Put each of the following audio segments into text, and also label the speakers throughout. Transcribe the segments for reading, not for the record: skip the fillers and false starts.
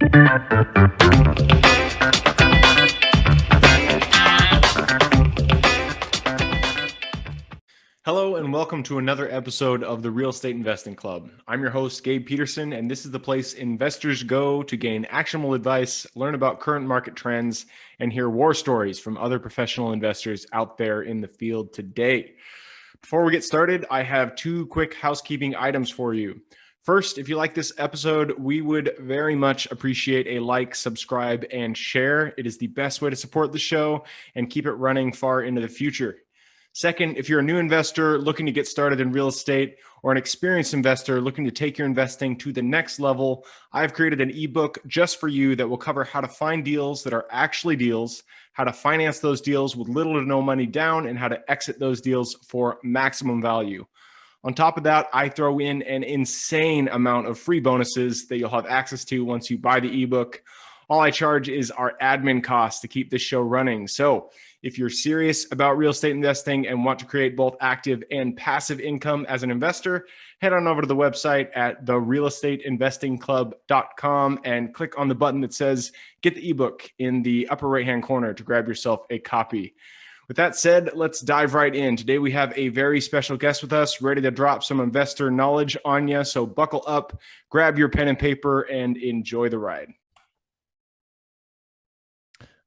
Speaker 1: Hello and welcome to another episode of the Real Estate Investing Club. I'm your host, Gabe Peterson, and this is the place investors go to gain actionable advice, learn about current market trends, and hear war stories from other professional investors out there in the field today. Before we get started, I have two quick housekeeping items for you. First, if you like this episode, we would very much appreciate a like, subscribe, and share. It is the best way to support the show and keep it running far into the future. Second, if you're a new investor looking to get started in real estate or an experienced investor looking to take your investing to the next level, I've created an ebook just for you that will cover how to find deals that are actually deals, how to finance those deals with little to no money down, and how to exit those deals for maximum value. On top of that, I throw in an insane amount of free bonuses that you'll have access to once you buy the ebook. All I charge is our admin costs to keep this show running. So if you're serious about real estate investing and want to create both active and passive income as an investor, head on over to the website at therealestateinvestingclub.com and click on the button that says get the ebook in the upper right-hand corner to grab yourself a copy. With that said, let's dive right in. Today we have a very special guest with us, ready to drop some investor knowledge on you. So buckle up, grab your pen and paper, and enjoy the ride.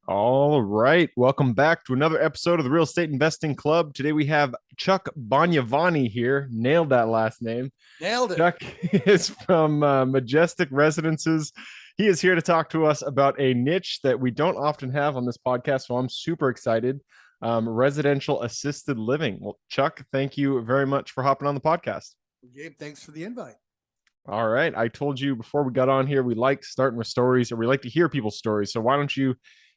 Speaker 1: All right. Welcome back to another episode of the Real Estate Investing Club. Today we have Chuck Bongiovanni here. Nailed that last name.
Speaker 2: Nailed it.
Speaker 1: Chuck is from Majestic Residences. He is here to talk to us about a niche that we don't often have on this podcast, so I'm super excited. Residential assisted living. Well, Chuck, thank you very much for hopping on the podcast.
Speaker 2: Gabe, thanks for the invite.
Speaker 1: All right. I told you before we got on here, we like starting with stories, or we like to hear people's stories. So why don't you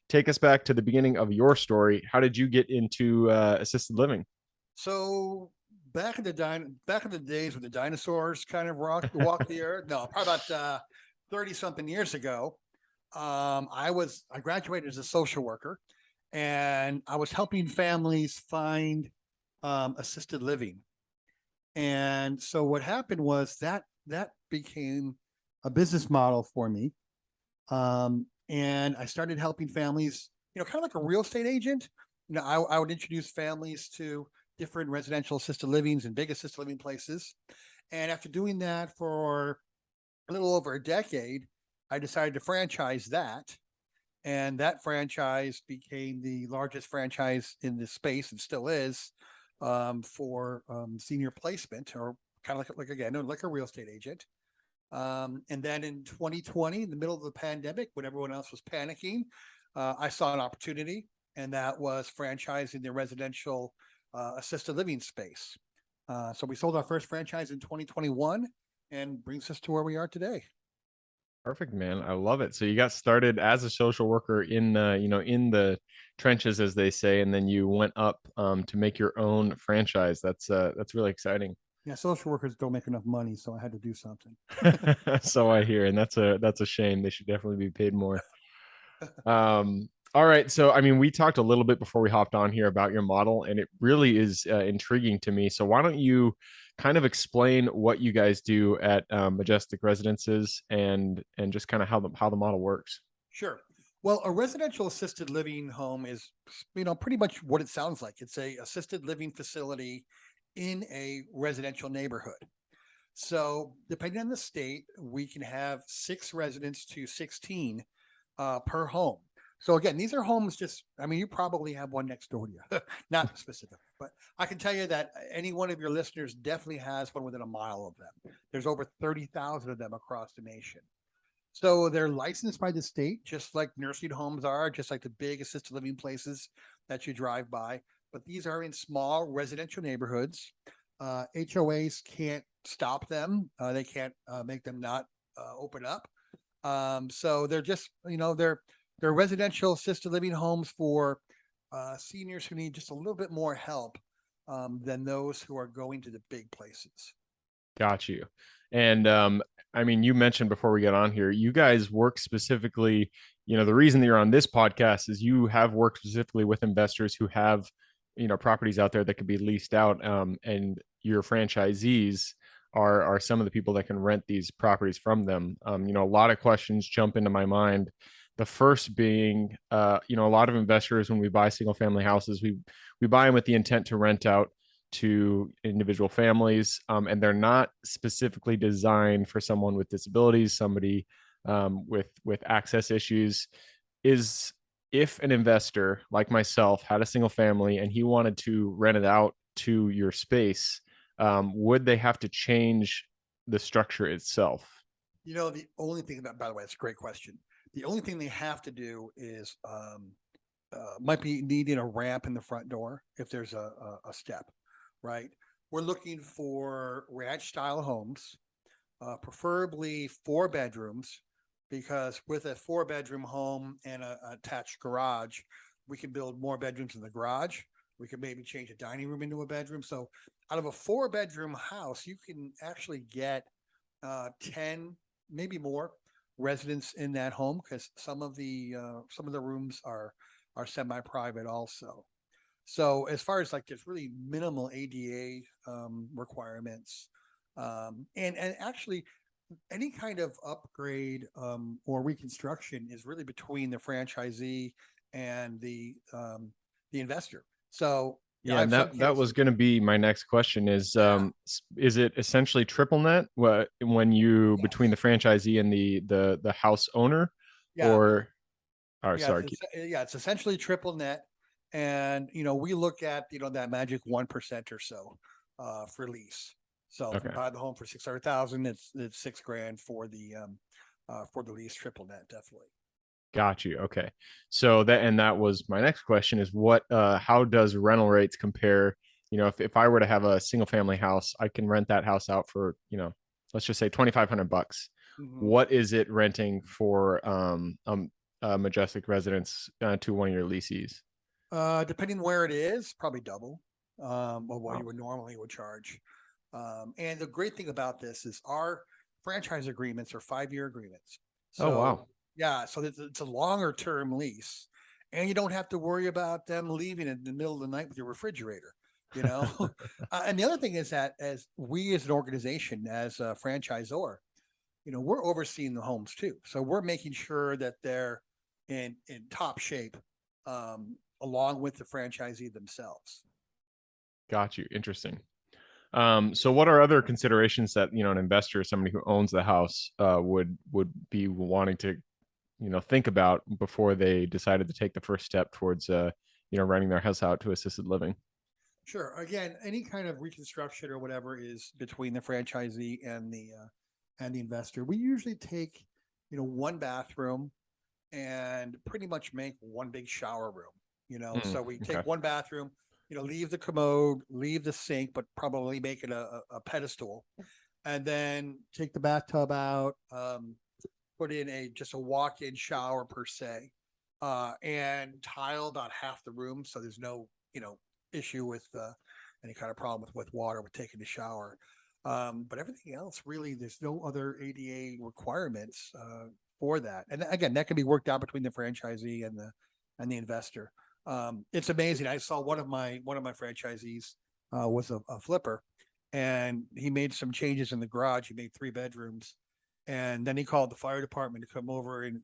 Speaker 1: take us back to the beginning of your story? How did you get into assisted living?
Speaker 2: So back in the days when the dinosaurs kind of walked the earth, no, probably about 30 something years ago, I graduated as a social worker, and I was helping families find assisted living. And so what happened was that became a business model for me. And I started helping families, kind of like a real estate agent. I would introduce families to different residential assisted livings and big assisted living places. And after doing that for a little over a decade, I decided to franchise that. And that franchise became the largest franchise in this space, and still is, for senior placement, or kind of like a real estate agent. And then in 2020, in the middle of the pandemic, when everyone else was panicking, I saw an opportunity, and that was franchising the residential assisted living space. So we sold our first franchise in 2021, and brings us to where we are today.
Speaker 1: Perfect, man. I love it. So you got started as a social worker in the trenches, as they say, and then you went up to make your own franchise. That's really exciting.
Speaker 2: Yeah, social workers don't make enough money, so I had to do something.
Speaker 1: So I hear, and that's a shame. They should definitely be paid more. All right. So, I mean, we talked a little bit before we hopped on here about your model, and it really is intriguing to me. So why don't you kind of explain what you guys do at Majestic Residences and just kind of how the model works?
Speaker 2: Sure. Well, a residential assisted living home is, pretty much what it sounds like. It's a assisted living facility in a residential neighborhood. So depending on the state, we can have 6 residents to 16 per home. So again, these are homes you probably have one next door to you, not specific, but I can tell you that any one of your listeners definitely has one within a mile of them. There's over 30,000 of them across the nation. So they're licensed by the state, just like nursing homes are, just like the big assisted living places that you drive by. But these are in small residential neighborhoods. HOAs can't stop them. They can't make them not open up. So they're just, they're residential assisted living homes for seniors who need just a little bit more help than those who are going to the big places.
Speaker 1: Got you. And I mean, you mentioned before we get on here, you guys work specifically, the reason that you're on this podcast is you have worked specifically with investors who have, properties out there that could be leased out, and your franchisees are some of the people that can rent these properties from them. A lot of questions jump into my mind. The first being, a lot of investors, when we buy single family houses, we buy them with the intent to rent out to individual families, and they're not specifically designed for someone with disabilities, somebody with access issues. Is If an investor like myself had a single family and he wanted to rent it out to your space, would they have to change the structure itself?
Speaker 2: The only thing that, by the way, it's a great question. The only thing they have to do is might be needing a ramp in the front door if there's a step, right? We're looking for ranch style homes, preferably 4 bedrooms, because with a 4-bedroom home and a attached garage, we can build more bedrooms in the garage. We could maybe change a dining room into a bedroom. So out of a 4-bedroom house, you can actually get 10, maybe more residents in that home, because some of the rooms are semi-private also. So as far as like there's really minimal ADA requirements, and actually any kind of upgrade or reconstruction is really between the franchisee and the investor. So
Speaker 1: Yeah,
Speaker 2: I
Speaker 1: and
Speaker 2: have some
Speaker 1: that was
Speaker 2: cases.
Speaker 1: going to be my next question
Speaker 2: Yeah.
Speaker 1: is it essentially triple net when you between the
Speaker 2: Yes.
Speaker 1: franchisee and the house owner,
Speaker 2: Yeah.
Speaker 1: or
Speaker 2: Yeah.
Speaker 1: sorry.
Speaker 2: It's essentially triple net. And, we look at, that magic 1% or so for lease. So if we
Speaker 1: Okay.
Speaker 2: buy the home for 600,000, it's $6,000 for the lease, triple net, definitely.
Speaker 1: Got you. Okay. So that was my next question is how does rental rates compare? If I were to have a single family house, I can rent that house out for, let's just say $2,500.
Speaker 2: Mhm.
Speaker 1: What is it renting for Majestic residence to one of your leases?
Speaker 2: Depending where it is, probably double of what
Speaker 1: Wow.
Speaker 2: you would normally would charge. And the great thing about this is our franchise agreements are 5-year agreements.
Speaker 1: Oh,
Speaker 2: So
Speaker 1: wow.
Speaker 2: yeah, so it's a longer term lease, and you don't have to worry about them leaving in the middle of the night with your refrigerator. You know, and the other thing is that as we as an organization, as a franchisor, we're overseeing the homes too. So we're making sure that they're in top shape, along with the franchisee themselves.
Speaker 1: Got you. Interesting. So what are other considerations that, an investor, somebody who owns the house, would be wanting to, think about before they decided to take the first step towards, renting their house out to assisted living?
Speaker 2: Sure. Again, any kind of reconstruction or whatever is between the franchisee and the investor. We usually take, 1 bathroom and pretty much make 1 big shower room. So we
Speaker 1: Okay.
Speaker 2: take 1 bathroom, leave the commode, leave the sink, but probably make it a pedestal, and then take the bathtub out, put in just a walk-in shower per se, and tile about half the room, so there's no issue with any kind of problem with water with taking the shower. But everything else, really, there's no other ADA requirements for that. And again, that can be worked out between the franchisee and the investor. It's amazing. I saw one of my franchisees was a flipper, and he made some changes in the garage. He made 3 bedrooms, and then he called the fire department to come over and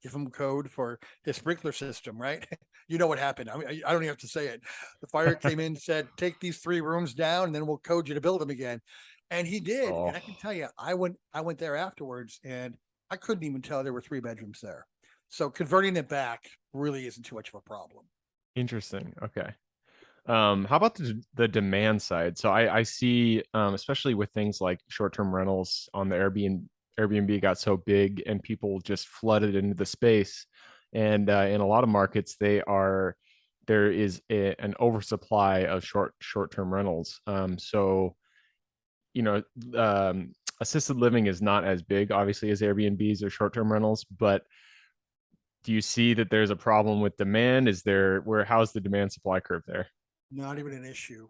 Speaker 2: give him code for his sprinkler system. Right? You know what happened? I mean, I don't even have to say it. The fire came in, said, "Take these 3 rooms down, and then we'll code you to build them again." And he did.
Speaker 1: Oh,
Speaker 2: And I can tell you, I went there afterwards, and I couldn't even tell there were 3 bedrooms there. So converting it back really isn't too much of a problem.
Speaker 1: interesting. Okay. How about the demand side? So I see, especially with things like short-term rentals on the Airbnb got so big and people just flooded into the space. And in a lot of markets, there is an oversupply of short-term rentals. So, you know, assisted living is not as big, obviously, as Airbnbs or short-term rentals, but do you see that there's a problem with demand? How's the demand supply curve there?
Speaker 2: Not even an issue.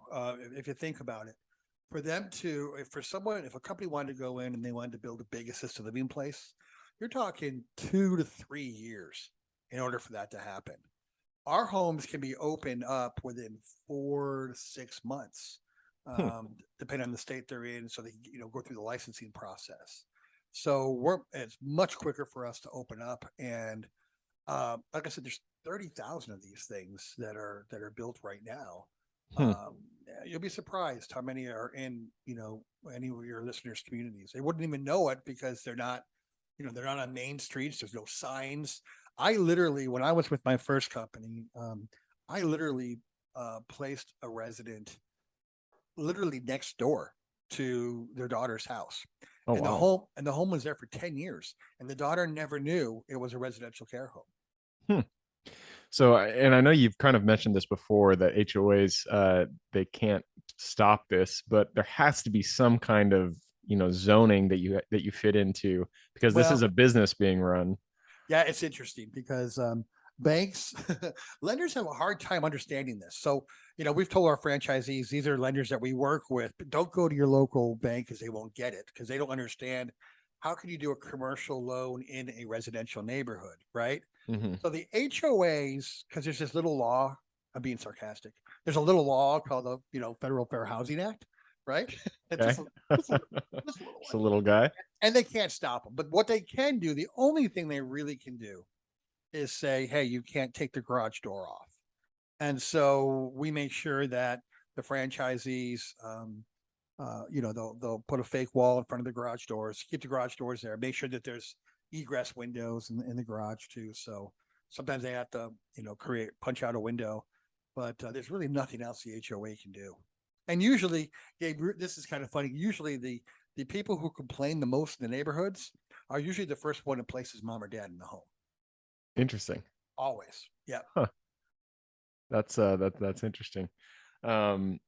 Speaker 2: If you think about it, if a company wanted to go in and they wanted to build a big assisted living place, you're talking 2 to 3 years in order for that to happen. Our homes can be opened up within 4 to 6 months.
Speaker 1: Hmm.
Speaker 2: depending on the state they're in. So they, go through the licensing process. So it's much quicker for us to open up. And like I said, there's 30,000 of these things that are built right now.
Speaker 1: Hmm.
Speaker 2: You'll be surprised how many are in, any of your listeners' communities. They wouldn't even know it because they're not on main streets. There's no signs. I literally, when I was with my first company, I literally placed a resident literally next door to their daughter's house.
Speaker 1: Oh,
Speaker 2: And the
Speaker 1: wow.
Speaker 2: home was there for 10 years. And the daughter never knew it was a residential care home.
Speaker 1: Hmm. So, and I know you've kind of mentioned this before that HOAs, they can't stop this, but there has to be some kind of, zoning that you fit into because this is
Speaker 2: Well,
Speaker 1: a business being run.
Speaker 2: yeah, it's interesting because banks, lenders have a hard time understanding this. So, we've told our franchisees these are lenders that we work with, but don't go to your local bank because they won't get it because they don't understand how can you do a commercial loan in a residential neighborhood, right?
Speaker 1: Hmm.
Speaker 2: So the HOAs, because there's this little law, I'm being sarcastic. There's a little law called the Federal Fair Housing Act, right? It's
Speaker 1: Okay.
Speaker 2: just a little
Speaker 1: It's
Speaker 2: one,
Speaker 1: a little guy.
Speaker 2: and they can't stop them. But what they can do, the only thing they really can do, is say, "Hey, you can't take the garage door off." And so we make sure that the franchisees, they'll put a fake wall in front of the garage doors, keep the garage doors there, make sure that there's egress windows in the garage too. So sometimes they have to, punch out a window, but there's really nothing else the HOA can do. And usually, Gabe, this is kind of funny. Usually, the people who complain the most in the neighborhoods are usually the first one to place his mom or dad in the home.
Speaker 1: Interesting.
Speaker 2: Always, yeah.
Speaker 1: Huh. That's interesting. Um,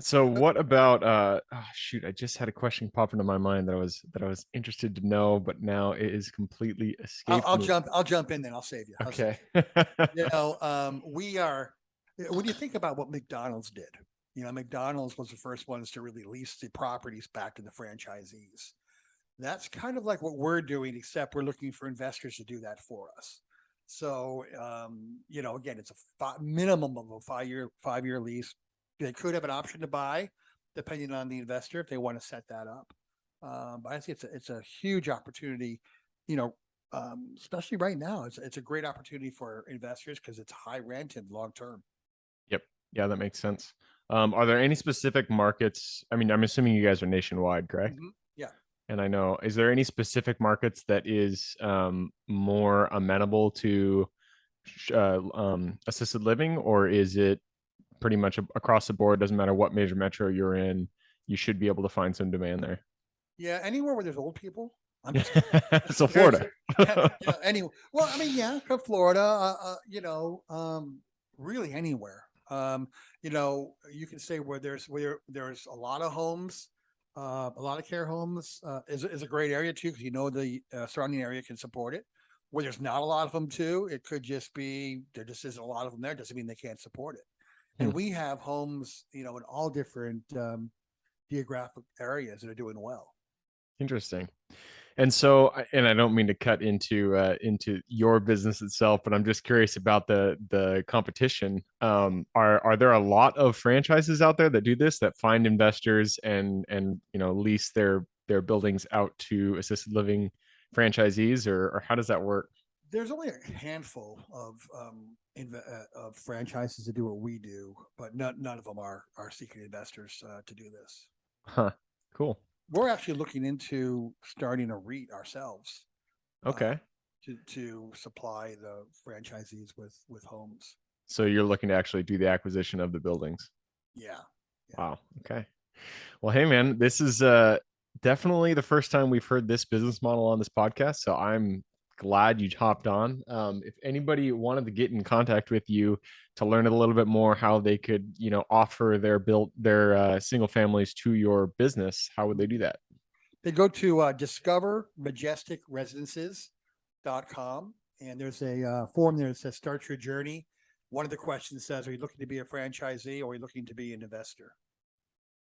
Speaker 1: so what about shoot, I just had a question pop into my mind that I was interested to know, but now it is completely
Speaker 2: I'll,
Speaker 1: escaped
Speaker 2: I'll
Speaker 1: me.
Speaker 2: jump. I'll jump in. Then I'll save you. I'll save
Speaker 1: Okay.
Speaker 2: you. We are. When you think about what McDonald's did, McDonald's was the first ones to really lease the properties back to the franchisees. That's kind of like what we're doing, except we're looking for investors to do that for us. So, again, it's a minimum of a five year lease. They could have an option to buy, depending on the investor if they want to set that up. But I think it's a huge opportunity, you know, especially right now. It's a great opportunity for investors because it's high rent and long term.
Speaker 1: Yep. Yeah, that makes sense. Are there any specific markets? I mean, I'm assuming you guys are nationwide, correct?
Speaker 2: Yeah.
Speaker 1: And I know, is there any specific markets that is more amenable to assisted living, or is it pretty much across the board? Doesn't matter what major metro you're in, you should be able to find some demand there.
Speaker 2: Yeah. Anywhere where there's old people. I'm just kidding.
Speaker 1: So
Speaker 2: There's,
Speaker 1: Florida.
Speaker 2: anyway. Well, I mean, yeah, from Florida, really anywhere. You can say where there's a lot of homes, a lot of care homes is a great area too because the surrounding area can support it. Where there's not a lot of them too, it could just be there just isn't a lot of them there. Doesn't mean they can't support it.
Speaker 1: Hmm.
Speaker 2: And we have homes, in all different geographic areas that are doing well.
Speaker 1: Interesting. And so, and I don't mean to cut into your business itself, but I'm just curious about the competition. Are there a lot of franchises out there that do this, that find investors and lease their buildings out to assisted living franchisees, or how does that work?
Speaker 2: There's only a handful of franchises that do what we do, but none of them are seeking investors to do this.
Speaker 1: Huh. Cool.
Speaker 2: We're actually looking into starting a REIT ourselves uh,
Speaker 1: Okay.
Speaker 2: to supply the franchisees with homes.
Speaker 1: So you're looking to actually do the acquisition of the buildings.
Speaker 2: Yeah, yeah.
Speaker 1: Wow. Okay. Well, hey man, this is definitely the first time we've heard this business model on this podcast. So I'm glad you hopped on. If anybody wanted to get in contact with you to learn a little bit more how they could, offer their single families to your business, how would they do that?
Speaker 2: They go to discovermajesticresidences.com, and there's a form there that says start your journey. One of the questions says, are you looking to be a franchisee or are you looking to be an investor?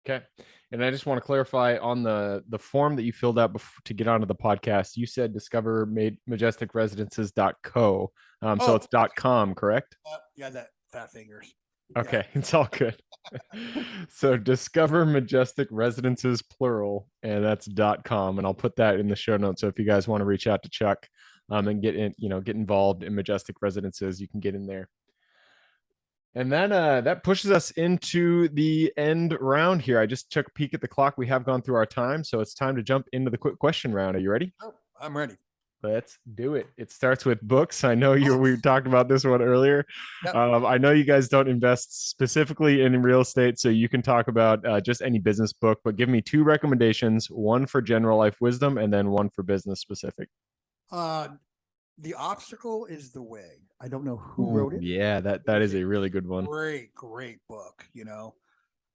Speaker 1: Okay. And I just want to clarify on the form that you filled out to get onto the podcast, you said discover majesticresidences.co. So
Speaker 2: Oh,
Speaker 1: it's .com, correct?
Speaker 2: yeah, that fat fingers.
Speaker 1: Okay, it's all good. So discover majestic residences plural, and that's .com, and I'll put that in the show notes. So if you guys want to reach out to Chuck and get in, get involved in majestic residences, you can get in there. And then that pushes us into the end round here. I just took a peek at the clock. We have gone through our time, so it's time to jump into the quick question round. Are you ready?
Speaker 2: Oh, I'm ready.
Speaker 1: Let's do it. It starts with books. I know we talked about this one earlier.
Speaker 2: Yep.
Speaker 1: I know you guys don't invest specifically in real estate, so you can talk about just any business book, but give me 2 recommendations, one for general life wisdom and then one for business specific.
Speaker 2: The Obstacle is the Way. I don't know who wrote it.
Speaker 1: Yeah, that is a really good one.
Speaker 2: Great book, and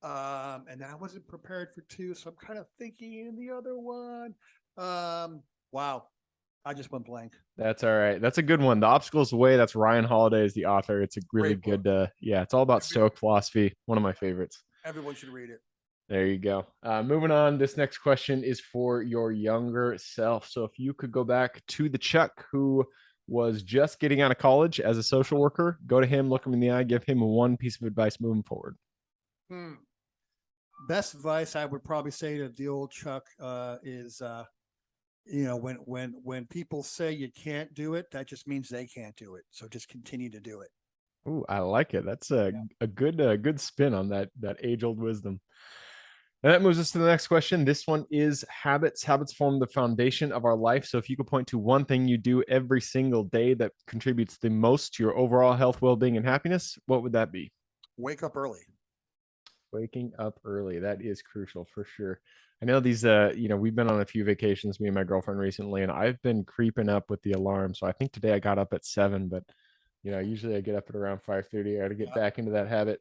Speaker 2: I wasn't prepared for 2, so I'm kind of thinking in the other one. Wow. I just went blank.
Speaker 1: That's all right. That's a good one. The Obstacle's the Way. That's Ryan Holiday is the author. It's a really good, it's all about Stoic philosophy. One of my favorites.
Speaker 2: Everyone should read it.
Speaker 1: There you go. Moving on. This next question is for your younger self. So if you could go back to the Chuck who was just getting out of college as a social worker, go to him, look him in the eye, give him one piece of advice moving forward.
Speaker 2: Best advice I would probably say to the old Chuck is when people say you can't do it, that just means they can't do it. So just continue to do it.
Speaker 1: Ooh, I like it. That's a good spin on that age-old wisdom. And that moves us to the next question. This one is habits. Habits form the foundation of our life. So if you could point to one thing you do every single day that contributes the most to your overall health, well-being, and happiness, what would that be?
Speaker 2: Wake up early.
Speaker 1: Waking up early. That is crucial for sure. I know these, we've been on a few vacations, me and my girlfriend recently, and I've been creeping up with the alarm. So I think today I got up at 7, but usually I get up at around 5:30. I got to get back into that habit.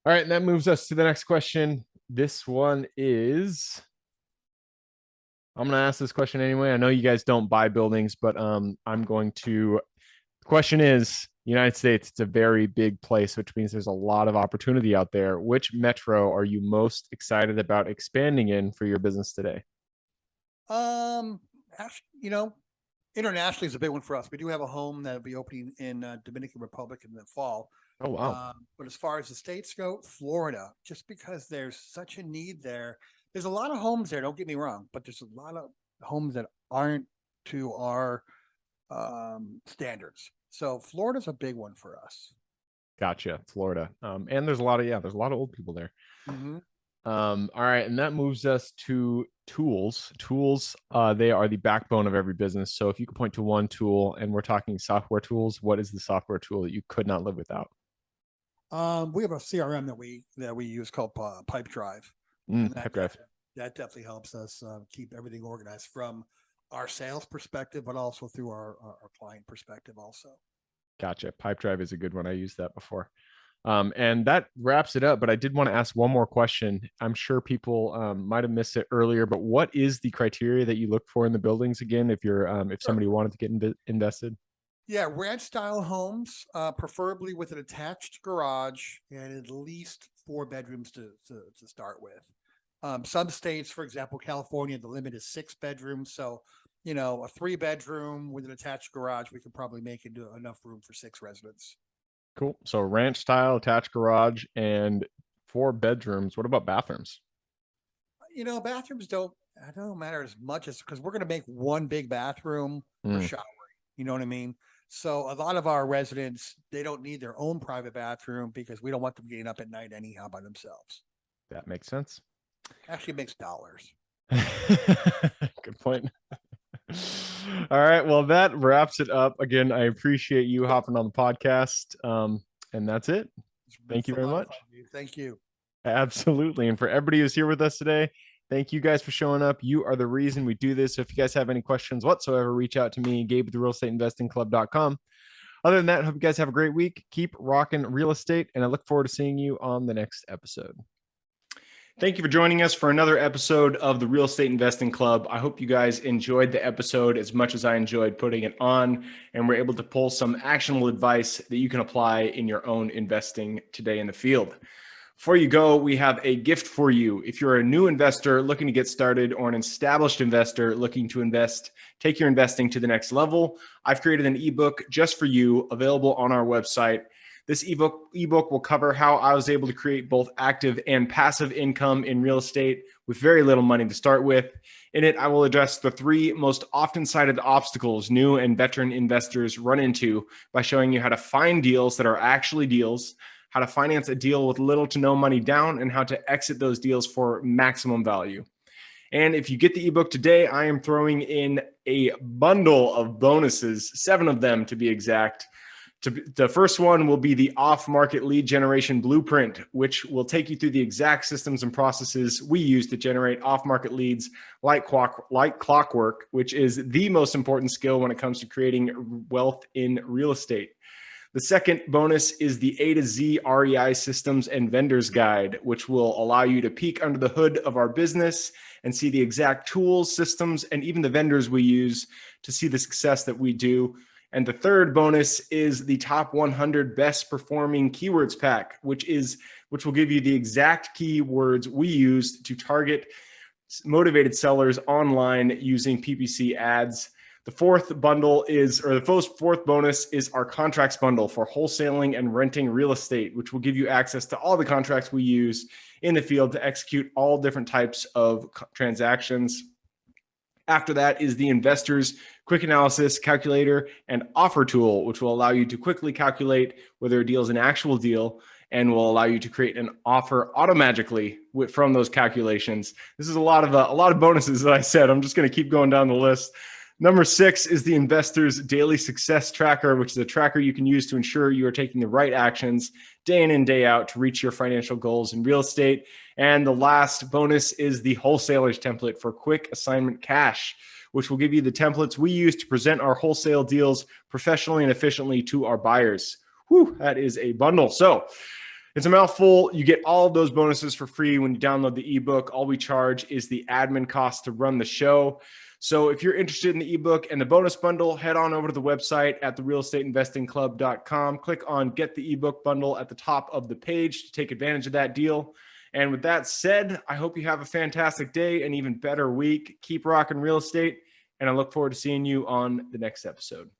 Speaker 1: All right. And that moves us to the next question. This one is, I'm going to ask this question anyway. I know you guys don't buy buildings, but I'm going to, the question is, United States, it's a very big place, which means there's a lot of opportunity out there. Which metro are you most excited about expanding in for your business today?
Speaker 2: Actually, internationally is a big one for us. We do have a home that will be opening in Dominican Republic in the fall.
Speaker 1: Oh, wow.
Speaker 2: But as far as the states go, Florida, just because there's such a need there. There's a lot of homes there, don't get me wrong, but there's a lot of homes that aren't to our standards. So Florida's a big one for us.
Speaker 1: Gotcha. Florida. And there's a lot of old people there.
Speaker 2: Mm-hmm.
Speaker 1: All right. And that moves us to tools. Tools, they are the backbone of every business. So if you could point to one tool, and we're talking software tools, what is the software tool that you could not live without?
Speaker 2: We have a CRM that we use called Pipedrive.
Speaker 1: Pipedrive.
Speaker 2: That definitely helps us keep everything organized from our sales perspective, but also through our client perspective also.
Speaker 1: Gotcha. Pipedrive is a good one. I used that before. And that wraps it up, but I did want to ask one more question. I'm sure people might have missed it earlier, but what is the criteria that you look for in the buildings again, if somebody wanted to get invested?
Speaker 2: Yeah, ranch style homes, preferably with an attached garage and at least 4 bedrooms to start with. Some states, for example, California, the limit is 6 bedrooms. So, a 3-bedroom with an attached garage, we could probably make into enough room for 6 residents.
Speaker 1: Cool. So ranch style, attached garage, and 4 bedrooms. What about bathrooms?
Speaker 2: Bathrooms don't matter as much as because we're going to make one big bathroom for showering. You know what I mean? So a lot of our residents, they don't need their own private bathroom because we don't want them getting up at night anyhow by themselves.
Speaker 1: That makes sense.
Speaker 2: Actually makes dollars.
Speaker 1: Good point. All right. Well, that wraps it up. Again, I appreciate you hopping on the podcast. And that's it. Thank you very much.
Speaker 2: Thank you.
Speaker 1: Absolutely. And for everybody who's here with us today, thank you guys for showing up. You are the reason we do this. So if you guys have any questions whatsoever, reach out to me, Gabe at the realestateinvestingclub.com. Other than that, hope you guys have a great week. Keep rocking real estate, and I look forward to seeing you on the next episode. Thank you for joining us for another episode of the Real Estate Investing Club. I hope you guys enjoyed the episode as much as I enjoyed putting it on, and we're able to pull some actionable advice that you can apply in your own investing today in the field. Before you go, we have a gift for you. If you're a new investor looking to get started or an established investor looking to take your investing to the next level, I've created an ebook just for you, available on our website. This ebook will cover how I was able to create both active and passive income in real estate with very little money to start with. In it, I will address the 3 most often cited obstacles new and veteran investors run into by showing you how to find deals that are actually deals, how to finance a deal with little to no money down, and how to exit those deals for maximum value. And if you get the ebook today, I am throwing in a bundle of bonuses, 7 of them to be exact. The first one will be the off-market lead generation blueprint, which will take you through the exact systems and processes we use to generate off-market leads like clockwork, which is the most important skill when it comes to creating wealth in real estate. The second bonus is the A to Z REI systems and vendors guide, which will allow you to peek under the hood of our business and see the exact tools, systems, and even the vendors we use to see the success that we do. And the third bonus is the top 100 best performing keywords pack, which will give you the exact keywords we use to target motivated sellers online using PPC ads. The fourth bonus is our contracts bundle for wholesaling and renting real estate, which will give you access to all the contracts we use in the field to execute all different types of transactions. After that is the Investors Quick Analysis Calculator and Offer Tool, which will allow you to quickly calculate whether a deal is an actual deal and will allow you to create an offer automatically from those calculations. This is a lot of bonuses that I said. I'm just going to keep going down the list. Number 6 is the Investors Daily Success Tracker, which is a tracker you can use to ensure you are taking the right actions day in and day out to reach your financial goals in real estate. And the last bonus is the Wholesalers Template for Quick Assignment Cash, which will give you the templates we use to present our wholesale deals professionally and efficiently to our buyers. Whew, that is a bundle. So it's a mouthful. You get all of those bonuses for free when you download the ebook. All we charge is the admin cost to run the show. So if you're interested in the ebook and the bonus bundle, head on over to the website at therealestateinvestingclub.com. Click on Get the Ebook Bundle at the top of the page to take advantage of that deal. And with that said, I hope you have a fantastic day, an even better week. Keep rocking real estate, and I look forward to seeing you on the next episode.